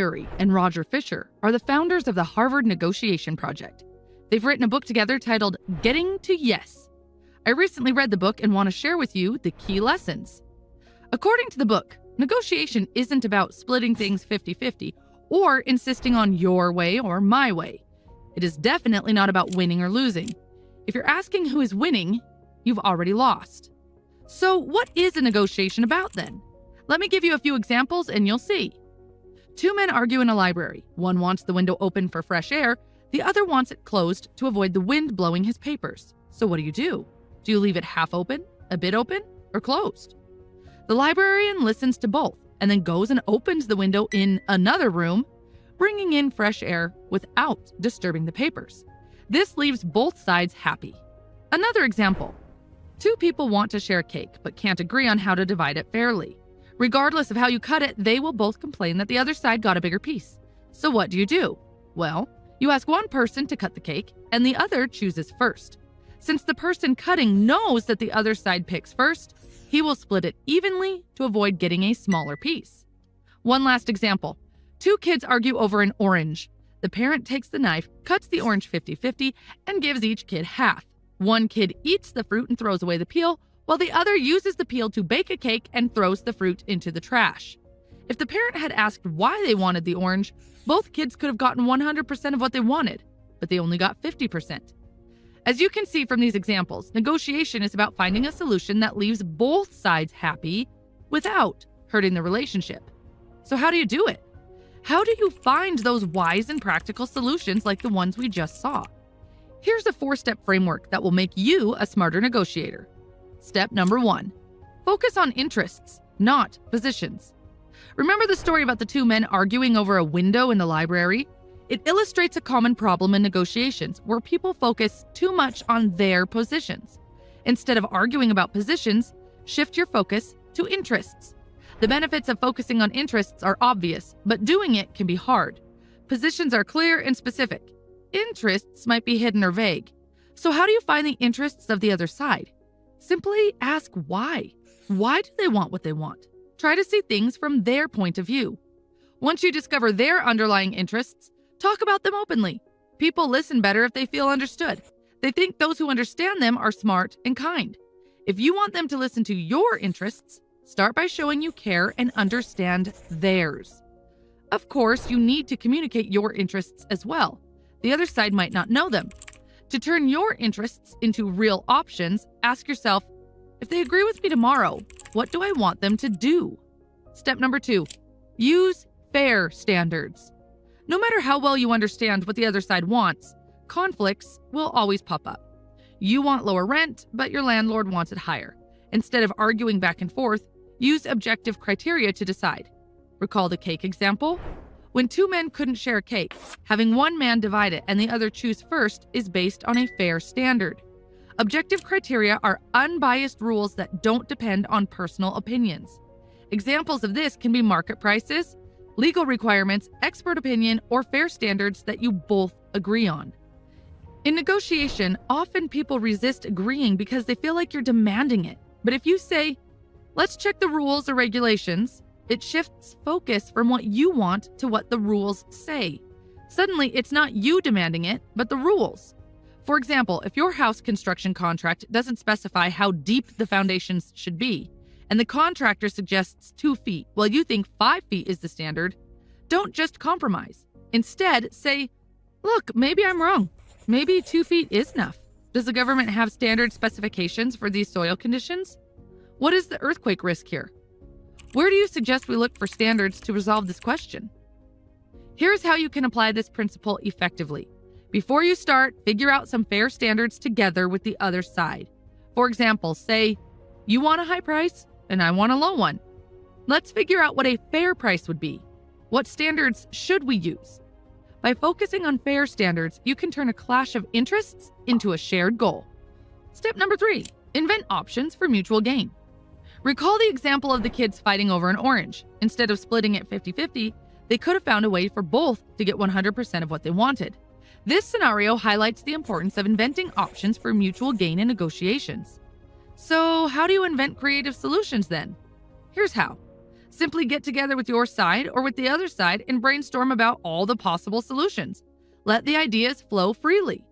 Urey and Roger Fisher are the founders of the Harvard Negotiation Project. They've written a book together titled Getting to Yes. I recently read the book and want to share with you the key lessons. According to the book, negotiation isn't about splitting things 50-50 or insisting on your way or my way. It is definitely not about winning or losing. If you're asking who is winning, you've already lost. So what is a negotiation about then? Let me give you a few examples and you'll see. Two men argue in a library. One wants the window open for fresh air, the other wants it closed to avoid the wind blowing his papers. So what do? Do you leave it half open, a bit open, or closed? The librarian listens to both and then goes and opens the window in another room, bringing in fresh air without disturbing the papers. This leaves both sides happy. Another example. Two people want to share a cake but can't agree on how to divide it fairly. Regardless of how you cut it, they will both complain that the other side got a bigger piece. So what do? Well, you ask one person to cut the cake and the other chooses first. Since the person cutting knows that the other side picks first, he will split it evenly to avoid getting a smaller piece. One last example. Two kids argue over an orange. The parent takes the knife, cuts the orange 50-50, and gives each kid half. One kid eats the fruit and throws away the peel, while the other uses the peel to bake a cake and throws the fruit into the trash. If the parent had asked why they wanted the orange, both kids could have gotten 100% of what they wanted, but they only got 50%. As you can see from these examples, negotiation is about finding a solution that leaves both sides happy without hurting the relationship. So how do you do it? How do you find those wise and practical solutions like the ones we just saw? Here's a 4-step framework that will make you a smarter negotiator. Step number 1, focus on interests, not positions. Remember the story about the two men arguing over a window in the library? It illustrates a common problem in negotiations where people focus too much on their positions. Instead of arguing about positions, shift your focus to interests. The benefits of focusing on interests are obvious, but doing it can be hard. Positions are clear and specific. Interests might be hidden or vague. So how do you find the interests of the other side? Simply ask why. Why do they want what they want? Try to see things from their point of view. Once you discover their underlying interests, talk about them openly. People listen better if they feel understood. They think those who understand them are smart and kind. If you want them to listen to your interests, start by showing you care and understand theirs. Of course, you need to communicate your interests as well. The other side might not know them. To turn your interests into real options, ask yourself, if they agree with me tomorrow, what do I want them to do? Step number 2, use fair standards. No matter how well you understand what the other side wants, conflicts will always pop up. You want lower rent, but your landlord wants it higher. Instead of arguing back and forth, use objective criteria to decide. Recall the cake example? When two men couldn't share a cake, having one man divide it and the other choose first is based on a fair standard. Objective criteria are unbiased rules that don't depend on personal opinions. Examples of this can be market prices, legal requirements, expert opinion, or fair standards that you both agree on. In negotiation, often people resist agreeing because they feel like you're demanding it. But if you say, let's check the rules or regulations, it shifts focus from what you want to what the rules say. Suddenly, it's not you demanding it, but the rules. For example, if your house construction contract doesn't specify how deep the foundations should be, and the contractor suggests 2 feet while you think 5 feet is the standard, don't just compromise. Instead, say, look, maybe I'm wrong. Maybe 2 feet is enough. Does the government have standard specifications for these soil conditions? What is the earthquake risk here? Where do you suggest we look for standards to resolve this question? Here's how you can apply this principle effectively. Before you start, figure out some fair standards together with the other side. For example, say, you want a high price and I want a low one. Let's figure out what a fair price would be. What standards should we use? By focusing on fair standards, you can turn a clash of interests into a shared goal. Step number 3, invent options for mutual gain. Recall the example of the kids fighting over an orange. Instead of splitting it 50-50, they could have found a way for both to get 100% of what they wanted. This scenario highlights the importance of inventing options for mutual gain in negotiations. So how do you invent creative solutions then? Here's how. Simply get together with your side or with the other side and brainstorm about all the possible solutions. Let the ideas flow freely.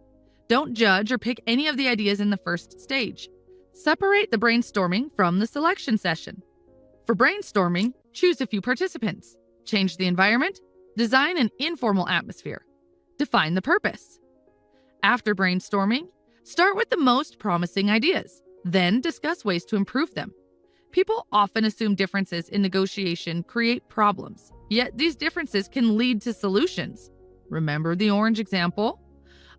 Don't judge or pick any of the ideas in the first stage. Separate the brainstorming from the selection session. For brainstorming, choose a few participants. Change the environment. Design an informal atmosphere. Define the purpose. After brainstorming, start with the most promising ideas. Then discuss ways to improve them. People often assume differences in negotiation create problems, yet these differences can lead to solutions. Remember the orange example?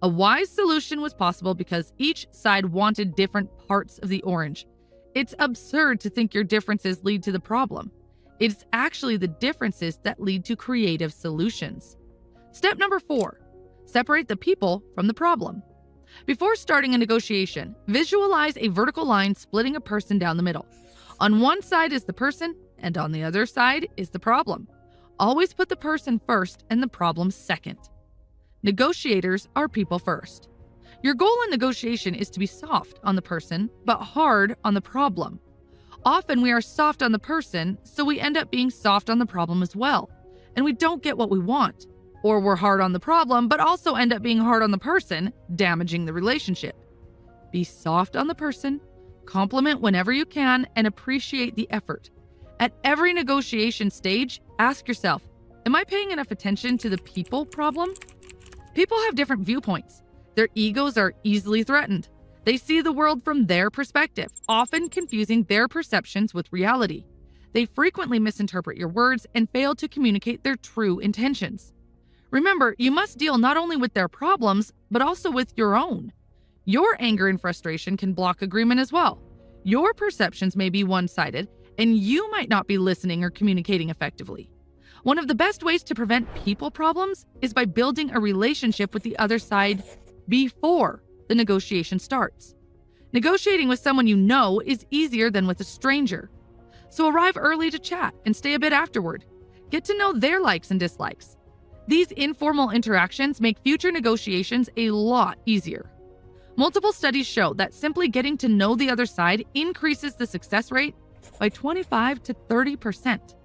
A wise solution was possible because each side wanted different parts of the orange. It's absurd to think your differences lead to the problem. It's actually the differences that lead to creative solutions. Step number 4, separate the people from the problem. Before starting a negotiation, visualize a vertical line splitting a person down the middle. On one side is the person, and on the other side is the problem. Always put the person first and the problem second. Negotiators are people first. Your goal in negotiation is to be soft on the person, but hard on the problem. Often we are soft on the person, so we end up being soft on the problem as well, and we don't get what we want. Or we're hard on the problem, but also end up being hard on the person, damaging the relationship. Be soft on the person, compliment whenever you can, and appreciate the effort. At every negotiation stage, ask yourself, am I paying enough attention to the people problem? People have different viewpoints. Their egos are easily threatened. They see the world from their perspective, often confusing their perceptions with reality. They frequently misinterpret your words and fail to communicate their true intentions. Remember, you must deal not only with their problems, but also with your own. Your anger and frustration can block agreement as well. Your perceptions may be one-sided, and you might not be listening or communicating effectively. One of the best ways to prevent people problems is by building a relationship with the other side before the negotiation starts. Negotiating with someone you know is easier than with a stranger. So arrive early to chat and stay a bit afterward. Get to know their likes and dislikes. These informal interactions make future negotiations a lot easier. Multiple studies show that simply getting to know the other side increases the success rate by 25 to 30%.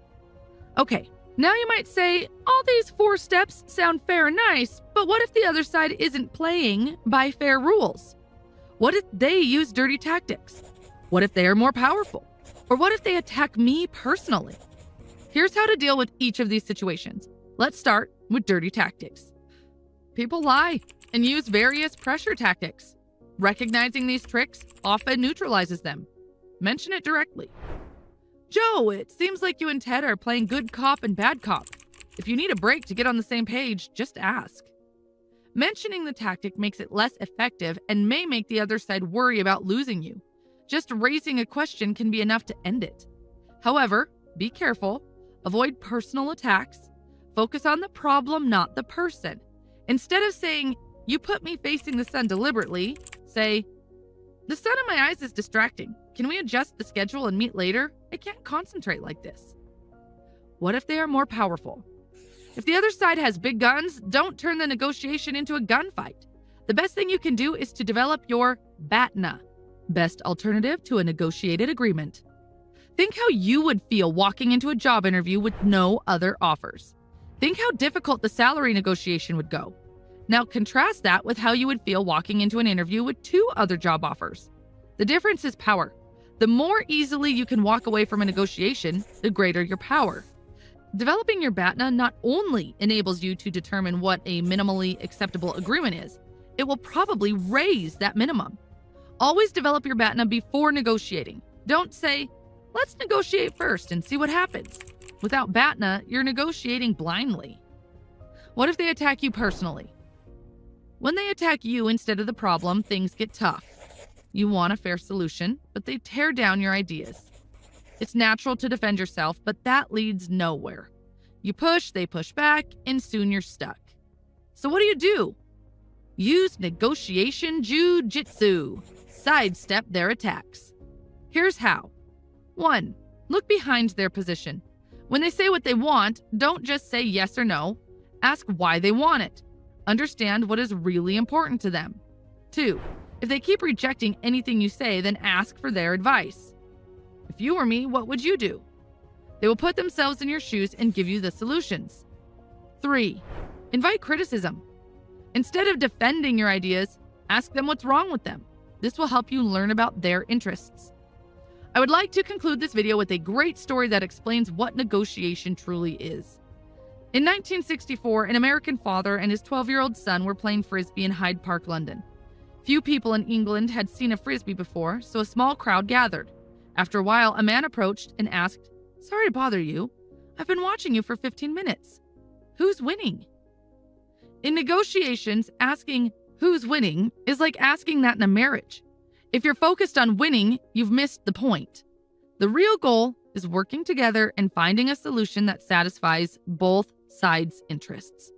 Okay, now you might say, all these 4 steps sound fair and nice, but what if the other side isn't playing by fair rules? What if they use dirty tactics? What if they are more powerful? Or what if they attack me personally? Here's how to deal with each of these situations. Let's start with dirty tactics. People lie and use various pressure tactics. Recognizing these tricks often neutralizes them. Mention it directly. Joe, it seems like you and Ted are playing good cop and bad cop. If you need a break to get on the same page, just ask. Mentioning the tactic makes it less effective and may make the other side worry about losing you. Just raising a question can be enough to end it. However, be careful. Avoid personal attacks. Focus on the problem, not the person. Instead of saying, you put me facing the sun deliberately, say, the sun in my eyes is distracting. Can we adjust the schedule and meet later? I can't concentrate like this. What if they are more powerful? If the other side has big guns, don't turn the negotiation into a gunfight. The best thing you can do is to develop your BATNA, best alternative to a negotiated agreement. Think how you would feel walking into a job interview with no other offers. Think how difficult the salary negotiation would go. Now contrast that with how you would feel walking into an interview with 2 other job offers. The difference is power. The more easily you can walk away from a negotiation, the greater your power. Developing your BATNA not only enables you to determine what a minimally acceptable agreement is, it will probably raise that minimum. Always develop your BATNA before negotiating. Don't say, let's negotiate first and see what happens. Without BATNA, you're negotiating blindly. What if they attack you personally? When they attack you instead of the problem, things get tough. You want a fair solution, but they tear down your ideas. It's natural to defend yourself, but that leads nowhere. You push, they push back, and soon you're stuck. So what do? Use negotiation jujitsu. Sidestep their attacks. Here's how. 1. Look behind their position. When they say what they want, don't just say yes or no. Ask why they want it. Understand what is really important to them. 2. If they keep rejecting anything you say, then ask for their advice. If you were me, what would you do? They will put themselves in your shoes and give you the solutions. 3. Invite criticism. Instead of defending your ideas, ask them what's wrong with them. This will help you learn about their interests. I would like to conclude this video with a great story that explains what negotiation truly is. In 1964, an American father and his 12-year-old son were playing frisbee in Hyde Park, London. Few people in England had seen a frisbee before, so a small crowd gathered. After a while, a man approached and asked, "Sorry to bother you. I've been watching you for 15 minutes. Who's winning?" In negotiations, asking who's winning is like asking that in a marriage. If you're focused on winning, you've missed the point. The real goal is working together and finding a solution that satisfies both sides' interests.